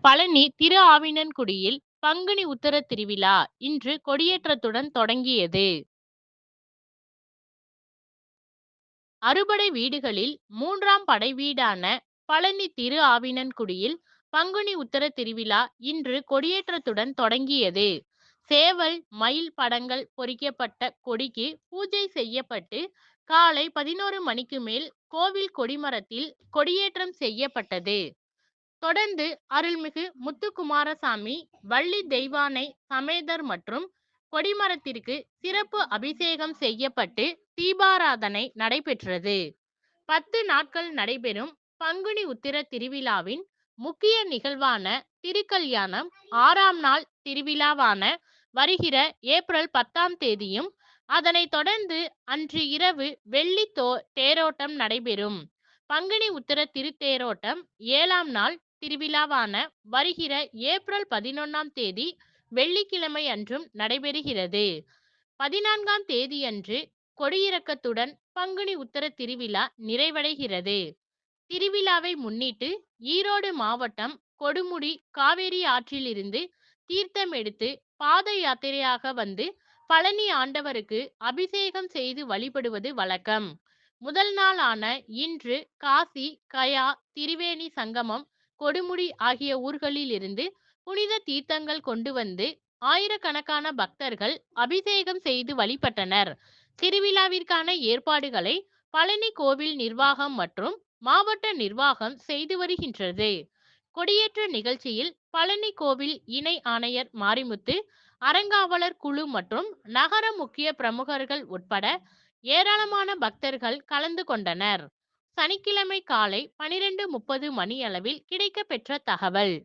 பழனி திரு ஆவினன்குடியில் பங்குனி உத்தர திருவிழா இன்று கொடியேற்றத்துடன் தொடங்கியது. அறுபடை வீடுகளில் மூன்றாம் படை வீடான பழனி திரு ஆவினன்குடியில் பங்குனி உத்தர திருவிழா இன்று கொடியேற்றத்துடன் தொடங்கியது. சேவல், மயில் படங்கள் பொறிக்கப்பட்ட கொடிக்கு பூஜை செய்யப்பட்டு காலை 11 மணிக்கு மேல் கோவில் கொடிமரத்தில் கொடியேற்றம் செய்யப்பட்டது. தொடர்ந்து அருள்மிகு முத்துக்குமாரசாமி, வள்ளி தெய்வானை சமேதர் மற்றும் கொடிமரத்திற்கு சிறப்பு அபிஷேகம் செய்யப்பட்டு தீபாராதனை நடைபெற்றது. 10 நாட்கள் நடைபெறும் பங்குனி உத்திர திருவிழாவின் முக்கிய நிகழ்வான திருக்கல்யாணம் 6ஆம் நாள் திருவிழாவான வருகிற ஏப்ரல் 10ஆம் தேதியும், அதனைத் தொடர்ந்து அன்று இரவு வெள்ளி தேரோட்டம் நடைபெறும். பங்குனி உத்திர திருத்தேரோட்டம் 7ஆம் நாள் திருவிழாவான வருகிற ஏப்ரல் 11ஆம் தேதி வெள்ளிக்கிழமை அன்றும் நடைபெறுகிறது. 14ஆம் தேதியன்று கொடியிறக்கத்துடன் பங்குனி உத்தர திருவிழா நிறைவடைகிறது. திருவிழாவை முன்னிட்டு ஈரோடு மாவட்டம் கொடுமுடி காவேரி ஆற்றிலிருந்து தீர்த்தம் எடுத்து பாத யாத்திரையாக வந்து பழனி ஆண்டவருக்கு அபிஷேகம் செய்து வழிபடுவது வழக்கம். முதல் நாளான இன்று காசி, கயா, திரிவேணி சங்கமம், கொடுமுடி ஆகிய ஊர்களிலிருந்து புனித தீர்த்தங்கள் கொண்டு வந்து ஆயிரக்கணக்கான பக்தர்கள் அபிஷேகம் செய்து வழிபட்டனர். திருவிழாவிற்கான ஏற்பாடுகளை பழனி கோவில் நிர்வாகம் மற்றும் மாவட்ட நிர்வாகம் செய்து வருகின்றது. கொடியேற்ற நிகழ்ச்சியில் பழனி கோவில் இணை ஆணையர் மாரிமுத்து, அறங்காவலர் குழு மற்றும் நகர முக்கிய பிரமுகர்கள் உட்பட ஏராளமான பக்தர்கள் கலந்து கொண்டனர். சனிக்கிழமை காலை 12:30 மணியளவில் கிடைக்கப்பெற்ற தகவல்.